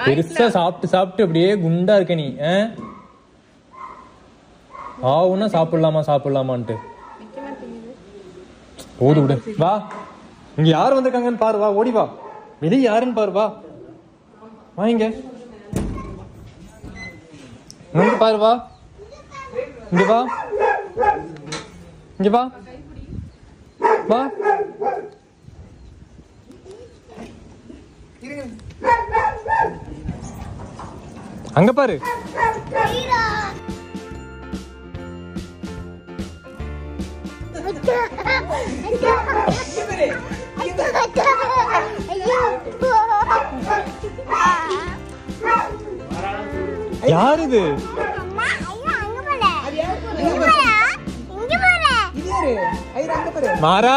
பெருசா சாப்பிட்டு சாப்பிட்டு அப்படியே குண்டா இருக்க நீ. ஆவுன்னா சாப்பிடலாமான்ட்டு ஓடு விடு. வா, இங்க யாரு வந்திருக்காங்கன்னு பாரு. வா, ஓடி வா, வெளியே யாருன்னு பாரு. வா இங்க வந்து பாரு. வா இங்க வா, இங்க வா வா. அங்க பாரு. யாரு இது? மாறா.